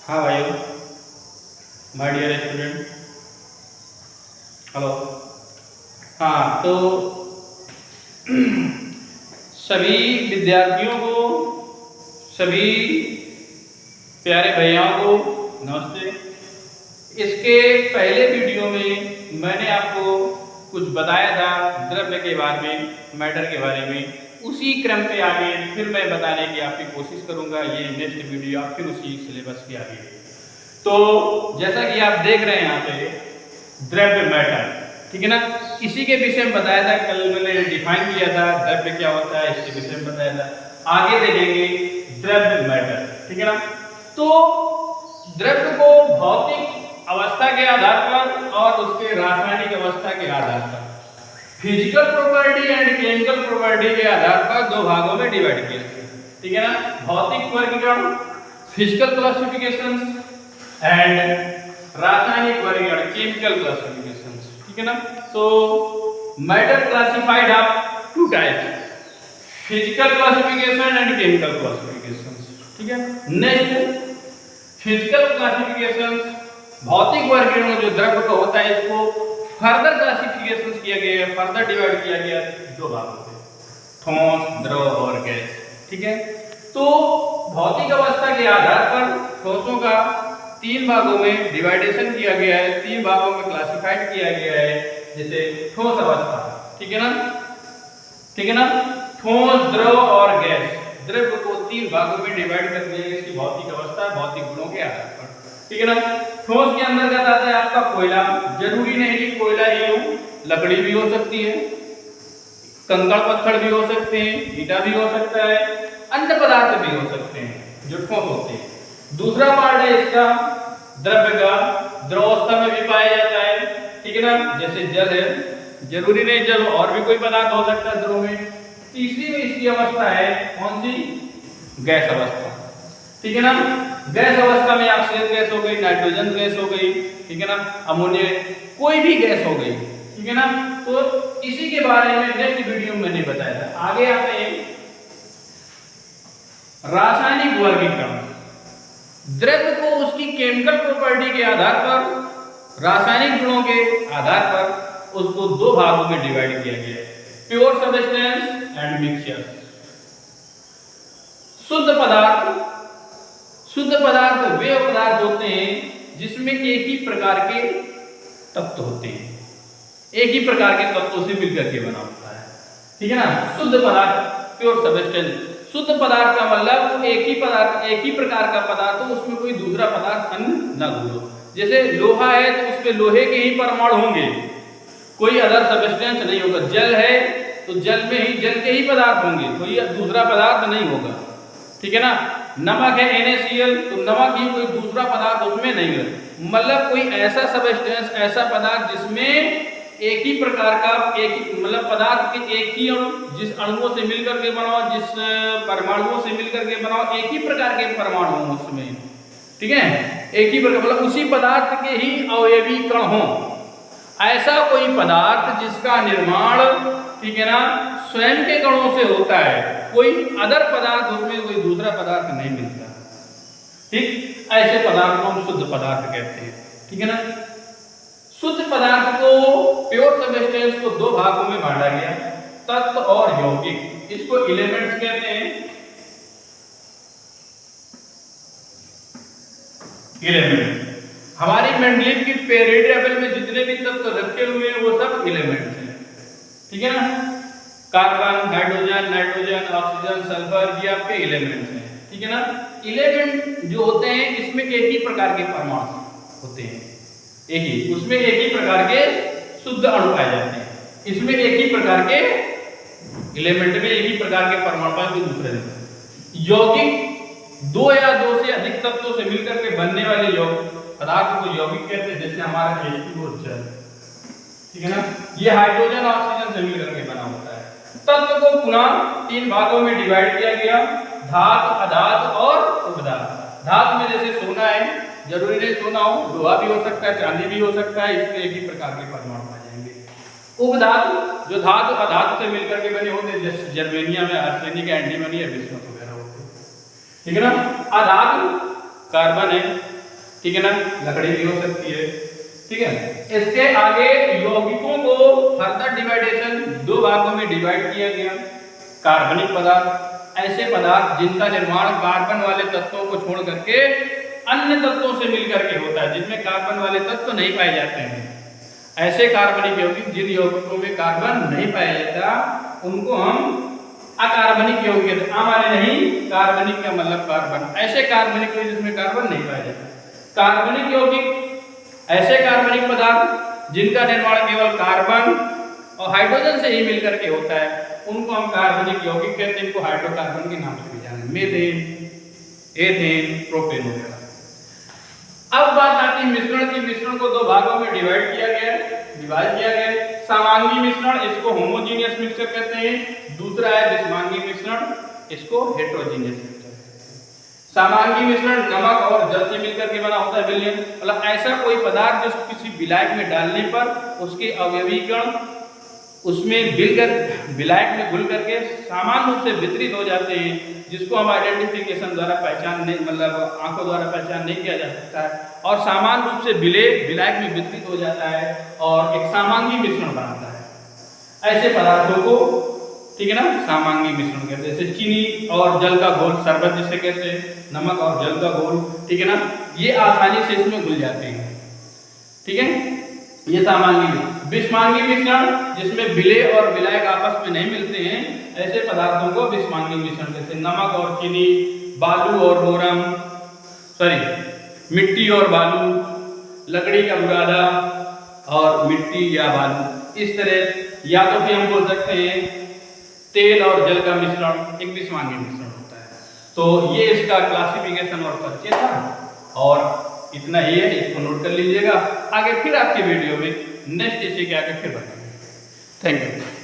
हाँ भाइयों, my dear student. Hello. हाँ तो सभी विद्यार्थियों को, सभी प्यारे भैयाओं को नमस्ते। इसके पहले वीडियो में मैंने आपको कुछ बताया था द्रव्य के बारे में, मैटर के बारे में। उसी क्रम पे आगे फिर मैं बताने की आपकी कोशिश करूंगा। ये नेक्स्ट वीडियो फिर उसी सिलेबस के आगे। तो जैसा कि आप देख रहे हैं यहाँ पे द्रव्य मैटर, ठीक है ना। इसी के विषय में बताया था, कल मैंने डिफाइन किया था द्रव्य क्या होता है, इसके विषय में बताया था। आगे देखेंगे द्रव्य मैटर, ठीक है ना। तो द्रव्य को भौतिक अवस्था के आधार पर और उसके रासायनिक अवस्था के आधार पर, physical property and chemical property के आधार पर दो भागों में डिवाइड किया गया, ठीक है ना। भौतिक वर्गीकरण, फिजिकल क्लासिफिकेशन एंड रासायनिक वर्गीकरण, केमिकल क्लासिफिकेशन, ठीक है ना। तो matter classified of two types, physical classification and chemical classification, ठीक है। नेक्स्ट फिजिकल क्लासिफिकेशन, भौतिक वर्गीकरण जो द्रव्य का होता है, इसको फर्दर क्लासिफिकेशन किया गया है, फर्दर डिवाइड किया गया दो भागों में, ठोस, द्रव और गैस, ठीक है। तो भौतिक अवस्था के आधार पर ठोसों का तीन भागों में डिवाइडेशन किया गया है, तीन भागों में क्लासिफाइड किया गया है। जैसे ठोस अवस्था, ठीक है ना, ठीक है ना। ठोस, द्रव और गैस, द्रव्य को तीन भागों में डिवाइड कर दिया गया इसकी भौतिक अवस्था, भौतिक गुणों के आधार पर, ठीक है ना। ठोस के अंतर्गत आता है आपका कोयला। जरूरी नहीं कि कोयला ही हो, लकड़ी भी हो सकती है, कंकड़ पत्थर भी हो सकते हैं, ईटा भी हो सकता है, अन्य पदार्थ भी हो सकते हैं जो ठोस होते हैं। दूसरा पार्ट है इसका द्रव्य का, द्रवावस्था में भी पाया जाता है, ठीक है ना। जैसे जल है, जरूरी नहीं जल और भी कोई पदार्थ हो सकता है द्रव में। तीसरी में इसकी अवस्था है कौन सी, गैस अवस्था, ठीक है ना। गैस अवस्था में ऑक्सीजन गैस हो गई, नाइट्रोजन गैस हो गई, ठीक है ना, अमोनिया, कोई भी गैस हो गई, ठीक है ना। तो इसी के बारे में नेक्स्ट वीडियो में मैंने बताया था। आगे आते हैं रासायनिक वर्गीकरण। द्रव्य को उसकी केमिकल प्रॉपर्टी के आधार पर, रासायनिक गुणों के आधार पर उसको दो भागों में डिवाइड किया गया है, प्योर सब्सटेंस एंड मिक्सचर। शुद्ध पदार्थ, शुद्ध पदार्थ वे पदार्थ होते हैं जिसमें एक ही प्रकार के तत्व होते हैं, एक ही प्रकार के तत्वों से मिलकर के बना होता है, ठीक है ना। शुद्ध पदार्थ, प्योर सब्सटेंस। शुद्ध पदार्थ का मतलब एक ही पदार्थ, एक ही प्रकार का पदार्थ हो, उसमें कोई दूसरा पदार्थ अन्य न घुलो। जैसे लोहा है तो उसमें लोहे के ही परमाणु होंगे, कोई अदर सब्सटेंस नहीं होगा। जल है तो जल में ही जल के ही पदार्थ होंगे, कोई दूसरा पदार्थ नहीं होगा, ठीक है ना। नमक है NaCl, तो नमक ही, कोई दूसरा पदार्थ उसमें नहीं है। मतलब कोई ऐसा सब्सटेंस, ऐसा पदार्थ जिसमें एक ही प्रकार का, एक मतलब पदार्थ के एक ही अणु, जिस अणुओं से मिलकर के बनाओ, जिस परमाणुओं से मिलकर के बनाओ, एक ही प्रकार के परमाणु हों उसमें, ठीक है। एक ही प्रकार मतलब उसी पदार्थ के ही अवयवी कण हों, ऐसा कोई पदार्थ जिसका निर्माण, ठीक है ना, स्वयं के कणों से होता है, कोई अदर पदार्थ उसमें कोई दूसरा पदार्थ नहीं मिलता, ठीक। ऐसे पदार्थ को हम शुद्ध पदार्थ कहते हैं, ठीक है ना। शुद्ध पदार्थ को, प्योर सब्सटेंस को दो भागों में बांटा गया, तत्व और यौगिक। इसको एलिमेंट्स कहते हैं, एलिमेंट। हमारी मेंडलीव की पीरियड टेबल में जितने भी तत्व रखे हुए हैं वो सब एलिमेंट्स हैं, ठीक है ना। Carbon, hydrogen, nitrogen, oxygen, sulphur, ये आपके एलिमेंट्स हैं, ठीक है ना। एलिमेंट जो होते हैं इसमें एक ही प्रकार के परमाणु होते हैं, एक ही, उसमें एक ही प्रकार के शुद्ध अणु पाए जाते हैं, इसमें एक ही प्रकार के एलिमेंट में एक ही प्रकार के परमाणु पाए, कोई दूसरे नहीं। यौगिक, दो या दो से अधिक तत्वों से मिलकर के बनने वाले यौगिक पदार्थ को यौगिक कहते हैं। जैसे हमारा H2O जल, ठीक है ना, ये हाइड्रोजन ऑक्सीजन से मिलकर के बना होता है। तत्व को पुनः तीन भागों में डिवाइड किया गया, धातु, अधातु और उपधातु। धातु में जैसे सोना है, जरूरी नहीं सोना हो, लोहा भी हो सकता है, चांदी भी हो सकता है, इसमें एक ही प्रकार के परमाणु पाए जाएंगे। उपधातु, जो धातु अधातु से मिलकर के बने होते हैं, जैसे जर्मेनियम में आर्सेनिक, एंटीमनी या बिस्मथ वगैरह होते हैं, ठीक है ना। अधातु कार्बन है, ठीक है ना, लकड़ी भी हो सकती है। ठीक है, इसके आगे यौगिकों को फर्दर डिवाइडेशन दो भागों में डिवाइड किया गया। कार्बनिक पदार्थ ऐसे पदार्थ जिनका निर्माण कार्बन वाले तत्वों को छोड़ करके अन्य तत्वों से मिलकर के होता है, जिनमें कार्बन वाले तत्व नहीं पाए जाते हैं। ऐसे कार्बनिक यौगिक जिन यौगिकों में कार्बन नहीं पाया जाता उनको हम अकार्बनिक यौगिक, हमारे नहीं, कार्बनिक का मतलब कार्बन, ऐसे कार्बनिक यौगिक जिसमें कार्बन नहीं पाया जाता। कार्बनिक यौगिक ऐसे कार्बनिक पदार्थ जिनका निर्माण केवल कार्बन और हाइड्रोजन से ही मिलकर के होता है, उनको हम कार्बनिक यौगिक कहते हैं। इनको हाइड्रोकार्बन के नाम से भी जाने, मीथेन, एथेन, प्रोपेन वगैरह। अब बात आती है मिश्रण की। मिश्रण को दो भागों में डिवाइड किया गया, डिवाइड किया गया। समांगी मिश्रण, इसको होमोजीनियस मिक्सचर कहते हैं। दूसरा है विषमांगी मिश्रण, इसको हेटेरोजीनियस मिक्सचर। समांगी मिश्रण नमक और जल से मिलकर के बना होता है, विलयन, मतलब ऐसा कोई पदार्थ जो किसी विलायक में डालने पर उसके अवयवी कण उसमें विलायक में घुल करके समान रूप से वितरित हो जाते हैं, जिसको हम आइडेंटिफिकेशन द्वारा पहचान नहीं, मतलब आंखों द्वारा पहचान नहीं किया जा सकता है, और समान रूप से विलायक में वितरित हो जाता है और एक समांगी मिश्रण बनाता है। ऐसे पदार्थों को, ठीक है ना, समांगी मिश्रण कहते हैं। जैसे चीनी और जल का घोल, शरबत जिसे कहते हैं, नमक और जल का घोल, ठीक है ना, ये आसानी से इसमें घुल जाते हैं। ठीक है, ये समांगी। विषमांगी मिश्रण जिसमें विलेय और विलायक आपस में नहीं मिलते हैं, ऐसे पदार्थों को विषमांगी मिश्रण कहते हैं। नमक और चीनी, बालू और बोरम, मिट्टी और बालू, लकड़ी का बुरादा और मिट्टी या बालू, इस तरह। या तो भी हम बोल सकते हैं तेल और जल का मिश्रण एक विषमांगी मिश्रण होता है। तो ये इसका क्लासिफिकेशन और परिचय था, और इतना ही है, इसको नोट कर लीजिएगा। आगे फिर आपके वीडियो में नेक्स्ट इसी के आगे फिर बताएंगे। Thank you.